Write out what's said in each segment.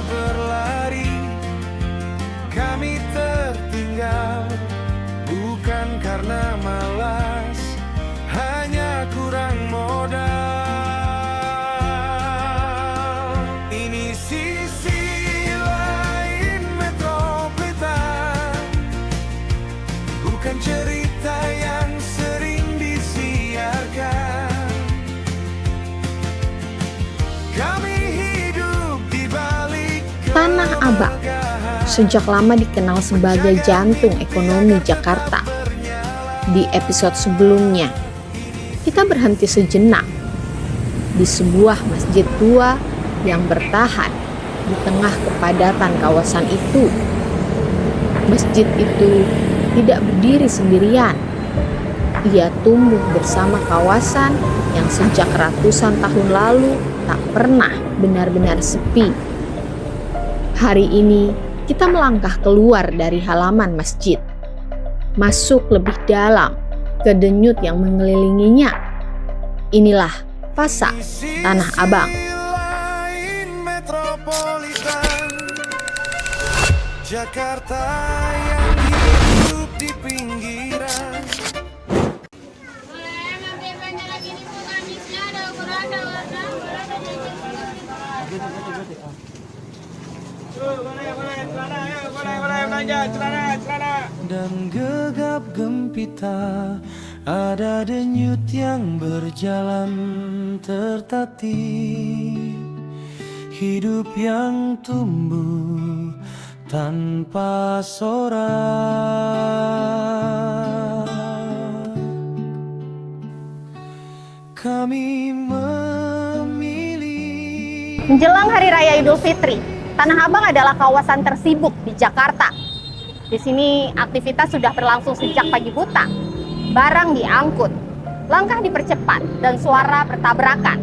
berlari, kami tertinggal, bukan karena malas, hanya kurang modal. Ini sisi lain Metropolitan, bukan cerita yang sering disiarkan. Kami hidup di balik Tanah Abang sejak lama dikenal sebagai jantung ekonomi Jakarta. Di episode sebelumnya, kita berhenti sejenak di sebuah masjid tua yang bertahan di tengah kepadatan kawasan itu. Masjid itu tidak berdiri sendirian. Ia tumbuh bersama kawasan yang sejak ratusan tahun lalu tak pernah benar-benar sepi. Hari ini kita melangkah keluar dari halaman masjid, masuk lebih dalam ke denyut yang mengelilinginya. Inilah Pasar Tanah Abang. Jakarta yang hidup di pinggiran. Dan gegap gempita, ada denyut yang berjalan tertatih, hidup yang tumbuh tanpa sorak. Kami memilih. Menjelang Hari Raya Idul Fitri, Tanah Abang adalah kawasan tersibuk di Jakarta. Di sini aktivitas sudah berlangsung sejak pagi buta. Barang diangkut, langkah dipercepat, dan suara bertabrakan.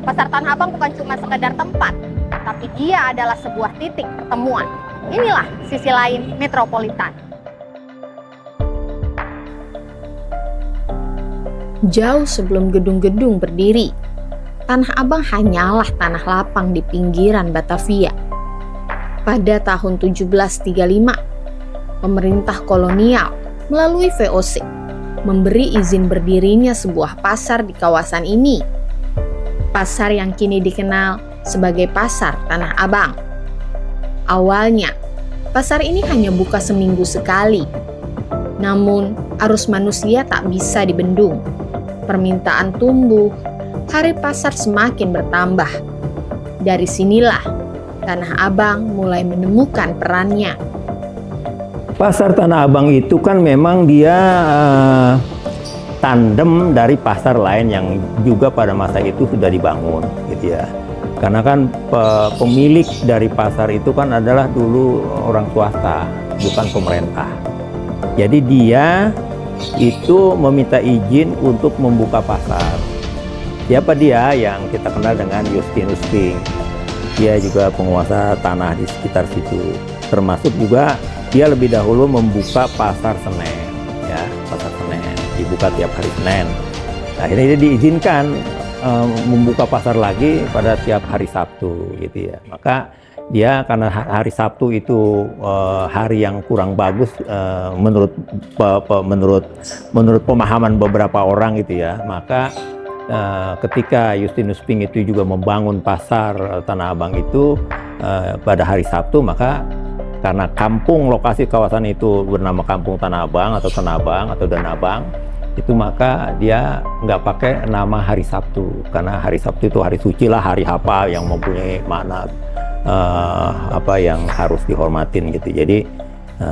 Pasar Tanah Abang bukan cuma sekedar tempat, tapi dia adalah sebuah titik pertemuan. Inilah sisi lain Metropolitan. Jauh sebelum gedung-gedung berdiri, Tanah Abang hanyalah tanah lapang di pinggiran Batavia. Pada tahun 1735, pemerintah kolonial melalui VOC memberi izin berdirinya sebuah pasar di kawasan ini. Pasar yang kini dikenal sebagai Pasar Tanah Abang. Awalnya, pasar ini hanya buka seminggu sekali. Namun, arus manusia tak bisa dibendung. Permintaan tumbuh, hari pasar semakin bertambah. Dari sinilah Tanah Abang mulai menemukan perannya. Pasar Tanah Abang itu kan memang dia tandem dari pasar lain yang juga pada masa itu sudah dibangun, gitu ya. Karena kan pemilik dari pasar itu kan adalah dulu orang swasta, bukan pemerintah. Jadi dia itu meminta izin untuk membuka pasar. Siapa dia? Yang kita kenal dengan Justinus Pink. Dia juga penguasa tanah di sekitar situ. Termasuk juga dia lebih dahulu membuka pasar Senen, ya, pasar Senen dibuka tiap hari Senin. Akhirnya dia diizinkan membuka pasar lagi pada tiap hari Sabtu, gitu ya. Maka dia karena hari Sabtu itu hari yang kurang bagus menurut pemahaman beberapa orang, gitu ya. Maka ketika Justinus Pink itu juga membangun pasar Tanah Abang itu pada hari Sabtu, maka karena lokasi kawasan itu bernama Kampung Tanah Abang atau Tanah Abang atau Danah Abang, itu maka dia nggak pakai nama hari Sabtu, karena hari Sabtu itu hari suci lah, hari apa yang mempunyai makna apa yang harus dihormatin, gitu. Jadi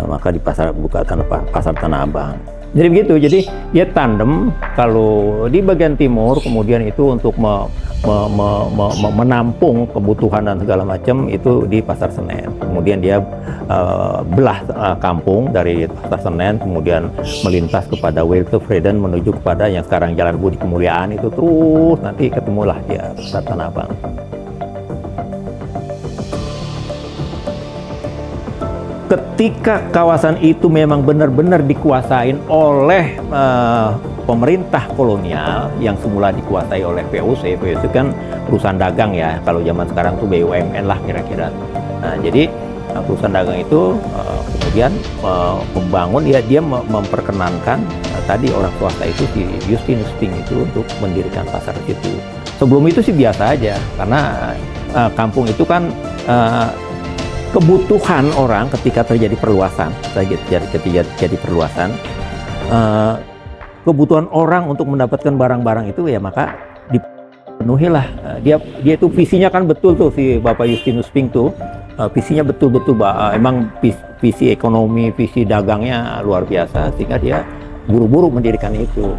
maka di buka pasar Tanah Abang. Jadi begitu, jadi dia tandem. Kalau di bagian timur kemudian itu untuk menampung kebutuhan dan segala macam itu di Pasar Senen. Kemudian dia belah kampung dari Pasar Senen, kemudian melintas kepada Wiltefreden menuju kepada yang sekarang Jalan Budi Kemuliaan itu, terus nanti ketemulah dia Pasar Tanah Abang. Ketika kawasan itu memang benar-benar dikuasain oleh pemerintah kolonial yang semula dikuasai oleh VOC. VOC kan perusahaan dagang ya, kalau zaman sekarang tuh BUMN lah kira-kira. Nah, jadi perusahaan dagang itu kemudian membangun, dia memperkenankan tadi orang swasta itu, si Justinus Fink itu, untuk mendirikan pasar di situ. Sebelum itu sih biasa aja, karena kampung itu kan kebutuhan orang ketika terjadi perluasan, terjadi perluasan, kebutuhan orang untuk mendapatkan barang-barang itu ya maka dipenuhilah. Dia itu visinya kan betul tuh, si Bapak Justinus Fink tuh visinya betul-betul emang visi ekonomi, visi dagangnya luar biasa, sehingga dia buru-buru mendirikan itu.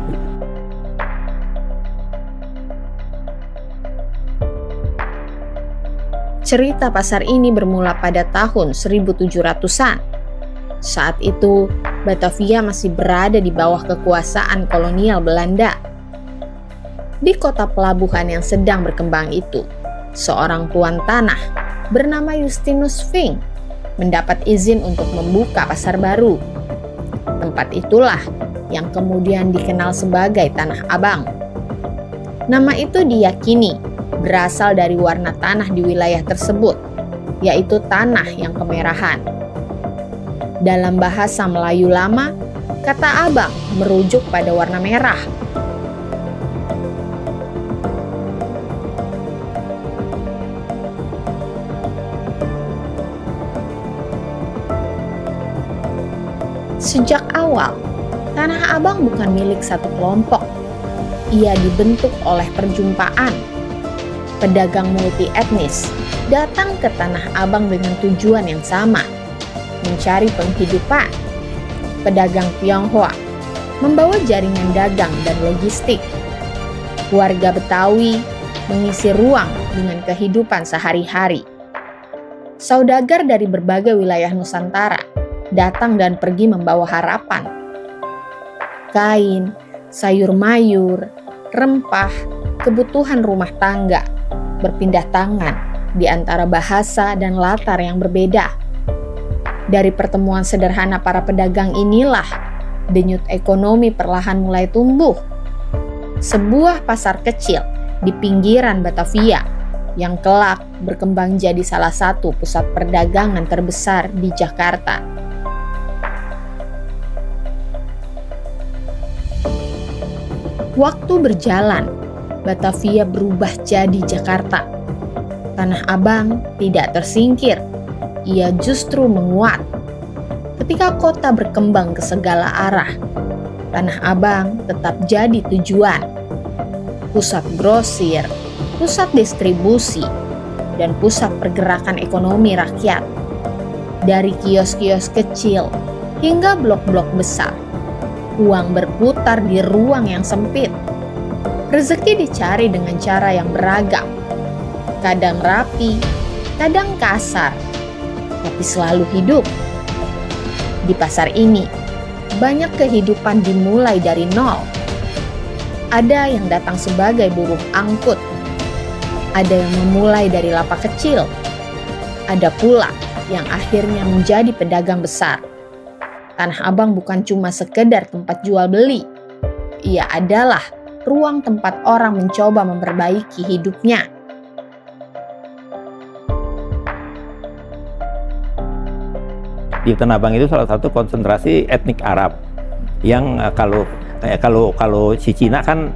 Cerita pasar ini bermula pada tahun 1700-an. Saat itu, Batavia masih berada di bawah kekuasaan kolonial Belanda. Di kota pelabuhan yang sedang berkembang itu, seorang tuan tanah bernama Justinus Fink mendapat izin untuk membuka pasar baru. Tempat itulah yang kemudian dikenal sebagai Tanah Abang. Nama itu diyakini berasal dari warna tanah di wilayah tersebut, yaitu tanah yang kemerahan. Dalam bahasa Melayu lama, kata abang merujuk pada warna merah. Sejak awal, Tanah Abang bukan milik satu kelompok. Ia dibentuk oleh perjumpaan. Pedagang multi etnis datang ke Tanah Abang dengan tujuan yang sama, mencari penghidupan. Pedagang Tionghoa membawa jaringan dagang dan logistik. Warga Betawi mengisi ruang dengan kehidupan sehari-hari. Saudagar dari berbagai wilayah Nusantara datang dan pergi membawa harapan. Kain, sayur mayur, rempah, kebutuhan rumah tangga berpindah tangan di antara bahasa dan latar yang berbeda. Dari pertemuan sederhana para pedagang inilah denyut ekonomi perlahan mulai tumbuh. Sebuah pasar kecil di pinggiran Batavia yang kelak berkembang jadi salah satu pusat perdagangan terbesar di Jakarta. Waktu berjalan, Batavia berubah jadi Jakarta. Tanah Abang tidak tersingkir, ia justru menguat. Ketika kota berkembang ke segala arah, Tanah Abang tetap jadi tujuan. Pusat grosir, pusat distribusi, dan pusat pergerakan ekonomi rakyat. Dari kios-kios kecil hingga blok-blok besar, uang berputar di ruang yang sempit. Rezeki dicari dengan cara yang beragam, kadang rapi, kadang kasar, tapi selalu hidup. Di pasar ini, banyak kehidupan dimulai dari nol. Ada yang datang sebagai buruh angkut, ada yang memulai dari lapak kecil, ada pula yang akhirnya menjadi pedagang besar. Tanah Abang bukan cuma sekedar tempat jual beli, ia adalah ruang tempat orang mencoba memperbaiki hidupnya. Di Tanah Abang itu salah satu konsentrasi etnik Arab yang kalau si Cina kan,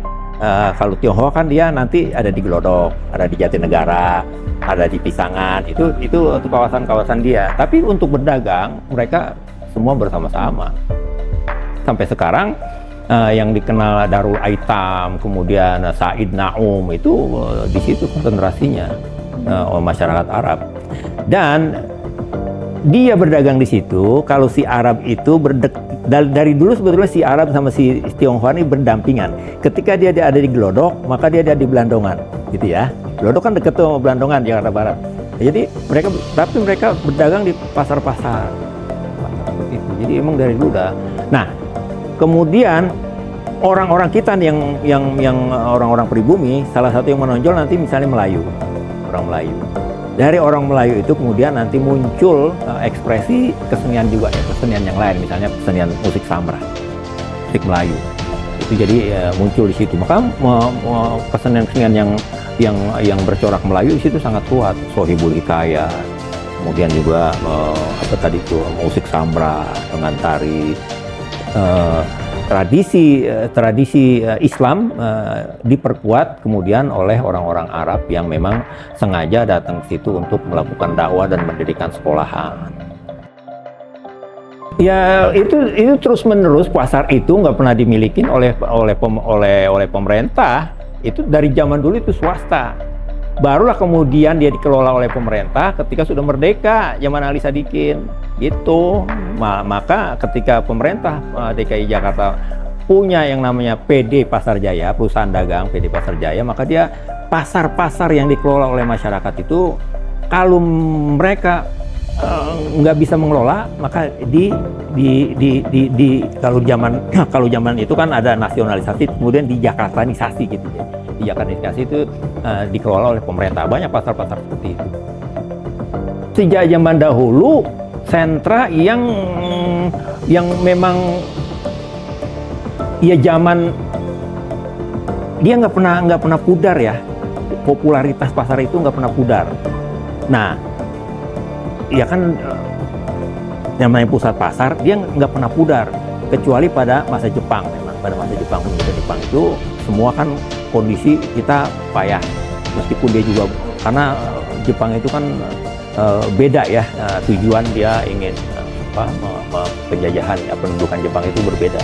kalau Tionghoa kan dia nanti ada di Glodok, ada di Jatinegara, ada di Pisangan, itu kawasan-kawasan dia. Tapi untuk berdagang mereka semua bersama-sama. Sampai sekarang yang dikenal Darul Aitam, kemudian Said Naum, itu di situ konsentrasinya masyarakat Arab. Dan dia berdagang di situ. Kalau si Arab itu dari dulu sebetulnya si Arab sama si Tionghoa ini berdampingan. Ketika dia ada di Glodok, maka dia ada di Belandongan, gitu ya. Glodok kan dekat tuh sama Belandongan, Jakarta Barat. Jadi mereka berdagang di pasar-pasar. Seperti itu. Jadi emang dari dulu dah. Nah, kemudian orang-orang kita yang orang-orang pribumi, salah satu yang menonjol nanti misalnya Melayu, orang Melayu. Dari orang Melayu itu kemudian nanti muncul ekspresi kesenian juga ya, kesenian yang lain, misalnya kesenian musik Samra, musik Melayu. itu jadi muncul di situ. Maka kesenian-kesenian yang bercorak Melayu di situ sangat kuat. Sohibul Hikayat, kemudian juga apa tadi itu musik sambra dengan tari. Tradisi Islam diperkuat kemudian oleh orang-orang Arab yang memang sengaja datang ke situ untuk melakukan dakwah dan mendirikan sekolahan. Ya itu terus menerus, pasar itu nggak pernah dimiliki oleh pemerintah. Itu dari zaman dulu itu swasta. Barulah kemudian dia dikelola oleh pemerintah ketika sudah merdeka, zaman Ali Sadikin gitu. Maka ketika pemerintah DKI Jakarta punya yang namanya PD Pasar Jaya, perusahaan dagang PD Pasar Jaya, maka dia pasar-pasar yang dikelola oleh masyarakat itu, kalau mereka nggak bisa mengelola, maka kalau zaman itu kan ada nasionalisasi, kemudian di Jakartanisasi gitu ya. Di Jakartanisasi itu dikelola oleh pemerintah. Banyak pasar-pasar seperti itu. Sejak zaman dahulu, sentra yang memang ya zaman dia nggak pernah pudar ya. Popularitas pasar itu nggak pernah pudar. Nah, ya kan namanya pusat pasar, dia nggak pernah pudar kecuali pada masa Jepang. Memang pada masa Jepang itu semua kan kondisi kita payah, meskipun dia juga karena Jepang itu kan beda ya, tujuan dia ingin penjajahan pendudukan Jepang itu berbeda.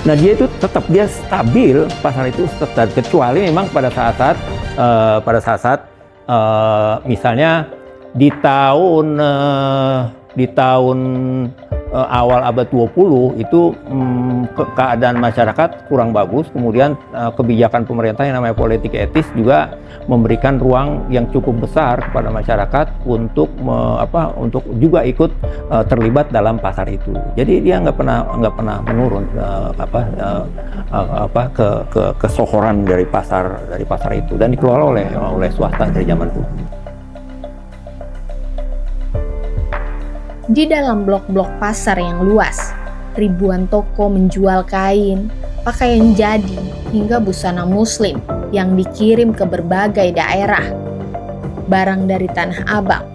Nah, dia itu tetap dia stabil, pasar itu tetap, kecuali memang pada saat misalnya di tahun awal abad 20 itu keadaan masyarakat kurang bagus, kemudian kebijakan pemerintah yang namanya politik etis juga memberikan ruang yang cukup besar kepada masyarakat untuk untuk juga ikut terlibat dalam pasar itu. Jadi dia nggak pernah menurun kesohoran dari pasar itu, dan dikelola oleh swasta dari zaman dulu. Di dalam blok-blok pasar yang luas, ribuan toko menjual kain, pakaian jadi, hingga busana muslim yang dikirim ke berbagai daerah. Barang dari Tanah Abang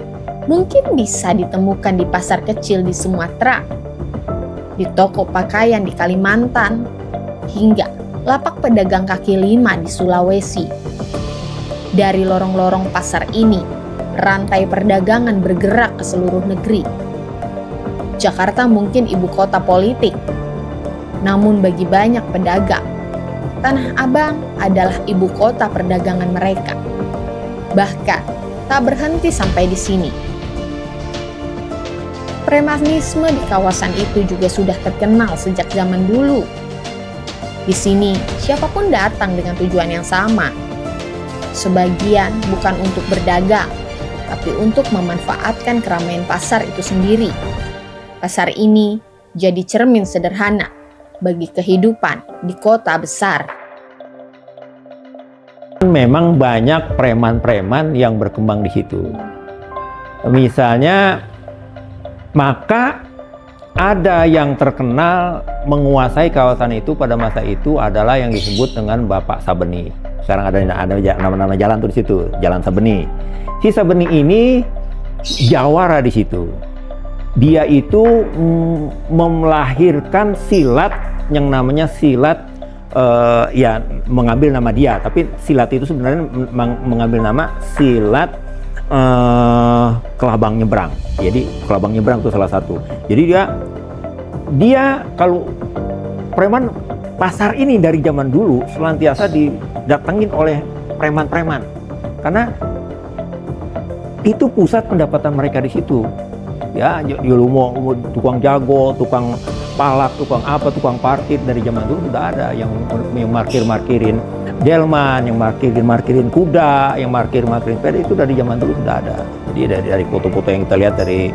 mungkin bisa ditemukan di pasar kecil di Sumatera, di toko pakaian di Kalimantan, hingga lapak pedagang kaki lima di Sulawesi. Dari lorong-lorong pasar ini, rantai perdagangan bergerak ke seluruh negeri. Jakarta mungkin ibu kota politik, namun bagi banyak pedagang, Tanah Abang adalah ibu kota perdagangan mereka. Bahkan tak berhenti sampai di sini. Premanisme di kawasan itu juga sudah terkenal sejak zaman dulu. Di sini, siapapun datang dengan tujuan yang sama. Sebagian bukan untuk berdagang, tapi untuk memanfaatkan keramaian pasar itu sendiri. Pasar ini jadi cermin sederhana bagi kehidupan di kota besar. Memang banyak preman-preman yang berkembang di situ. Misalnya, maka ada yang terkenal menguasai kawasan itu pada masa itu adalah yang disebut dengan Bapak Sabeni. Sekarang ada nama-nama jalan tuh di situ, Jalan Sabeni. Si Sabeni ini jawara di situ. Dia itu melahirkan silat yang namanya silat, ya mengambil nama dia, tapi silat itu sebenarnya mengambil nama silat kelabang nyebrang. Jadi kelabang nyebrang itu salah satu. Jadi dia kalau preman pasar ini dari zaman dulu senantiasa didatengin oleh preman-preman, karena itu pusat pendapatan mereka di situ. Ya, lu mau tukang jago, tukang palak, tukang tukang parkir dari zaman dulu sudah ada yang markirin delman, yang markirin kuda, yang markirin sepeda, itu dari zaman dulu sudah ada. Jadi dari foto-foto yang kita lihat dari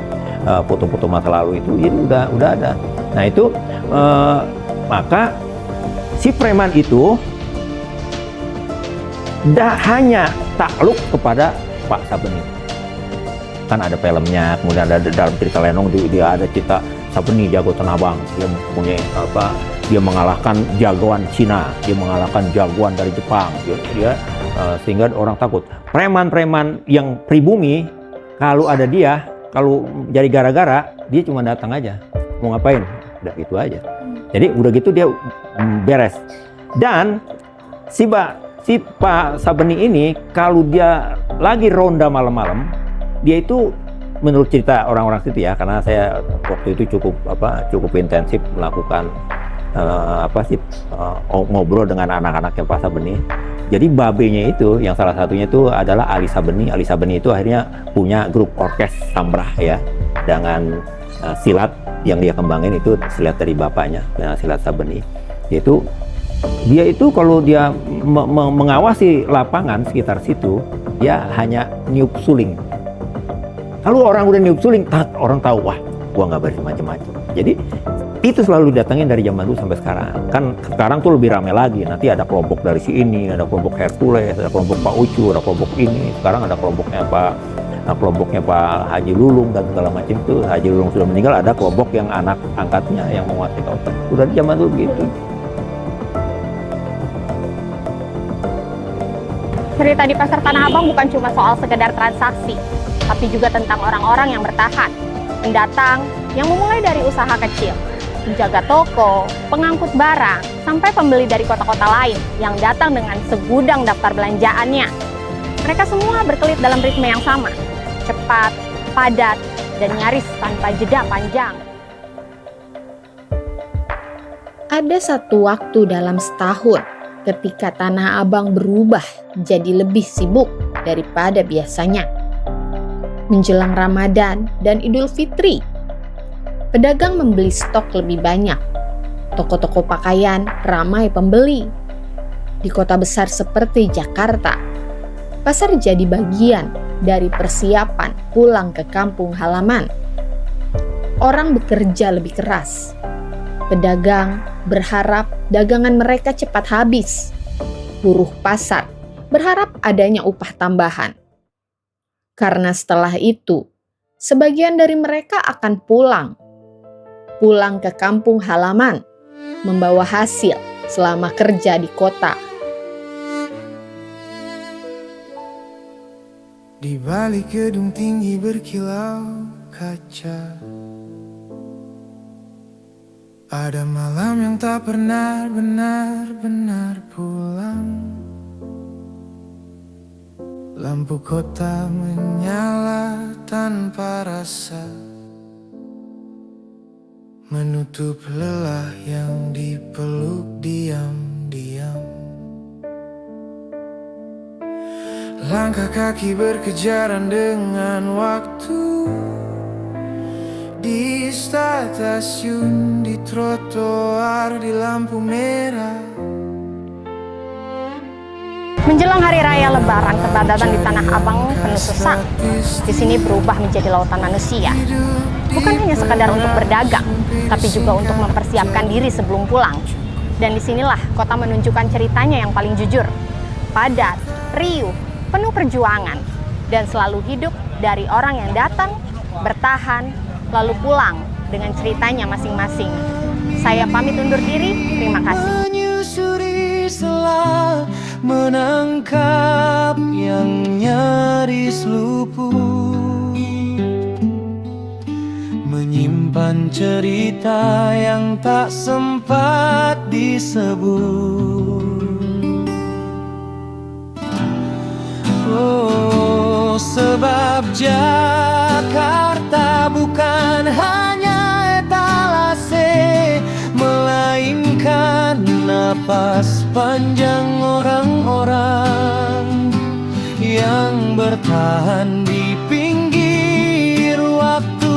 foto-foto masa lalu itu, jadi udah ada. Nah itu maka si preman itu tidak hanya takluk kepada Pak Sabeni. Kan ada filmnya, kemudian ada dalam cerita Lenong dia ada cerita Sabeni jago Tanah Abang, dia punya dia mengalahkan jagoan Cina, dia mengalahkan jagoan dari Jepang, sehingga orang takut. Preman-preman yang pribumi, kalau ada dia, kalau jadi gara-gara, dia cuma datang aja, mau ngapain, udah gitu aja. Jadi udah gitu dia beres. Dan si Pak Sabeni ini, kalau dia lagi ronda malam-malam, dia itu menurut cerita orang-orang situ ya, karena saya waktu itu cukup intensif melakukan ngobrol dengan anak-anaknya Pak Sabeni. Jadi babenya itu, yang salah satunya itu adalah Ali Sabeni. Ali Sabeni itu akhirnya punya grup orkes Sambrah ya, dengan silat yang dia kembangin itu silat dari bapaknya, silat Sabeni. Dia itu kalau dia mengawasi lapangan sekitar situ, dia hanya niup suling. Kalau orang udah niup suling, orang tahu, wah, gua nggak beres macam-macam. Jadi itu selalu datangin dari zaman dulu sampai sekarang. Kan sekarang tuh lebih ramai lagi. Nanti ada kelompok dari si ini, ada kelompok Hercules, ada kelompok Pak Ucu, ada kelompok ini. Sekarang ada kelompoknya Pak Haji Lulung dan segala macam itu. Haji Lulung sudah meninggal, ada kelompok yang anak angkatnya yang menguasai kawasan. Udah di zaman dulu begitu. Cerita di Pasar Tanah Abang bukan cuma soal sekedar transaksi, tapi juga tentang orang-orang yang bertahan, pendatang yang memulai dari usaha kecil, penjaga toko, pengangkut barang, sampai pembeli dari kota-kota lain yang datang dengan segudang daftar belanjaannya. Mereka semua berkelit dalam ritme yang sama, cepat, padat, dan nyaris tanpa jeda panjang. Ada satu waktu dalam setahun ketika Tanah Abang berubah jadi lebih sibuk daripada biasanya. Menjelang Ramadan dan Idul Fitri, pedagang membeli stok lebih banyak. Toko-toko pakaian ramai pembeli. Di kota besar seperti Jakarta, pasar jadi bagian dari persiapan pulang ke kampung halaman. Orang bekerja lebih keras. Pedagang berharap dagangan mereka cepat habis. Buruh pasar berharap adanya upah tambahan. Karena setelah itu, sebagian dari mereka akan pulang ke kampung halaman, membawa hasil selama kerja di kota. Di balik gedung tinggi berkilau kaca, ada malam yang tak pernah benar-benar pulang. Lampu kota menyala tanpa rasa, menutup lelah yang dipeluk diam-diam. Langkah kaki berkejaran dengan waktu, di stasiun, di trotoar, di lampu merah. Menjelang Hari Raya Lebaran, kepadatan di Tanah Abang penuh sesak. Di sini berubah menjadi lautan manusia. Bukan hanya sekadar untuk berdagang, tapi juga untuk mempersiapkan diri sebelum pulang. Dan disinilah kota menunjukkan ceritanya yang paling jujur. Padat, riuh, penuh perjuangan, dan selalu hidup dari orang yang datang, bertahan, lalu pulang dengan ceritanya masing-masing. Saya pamit undur diri, terima kasih. Menyusuri selah, menangkap yang nyaris luput, menyimpan cerita yang tak sempat disebut. Oh, sebab Jakarta bukan hanya etalase, melainkan napas panjang orang-orang yang bertahan di pinggir waktu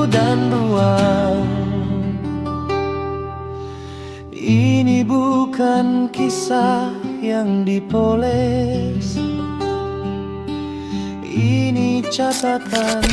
dan ruang. Ini bukan kisah yang dipoles, ini catatan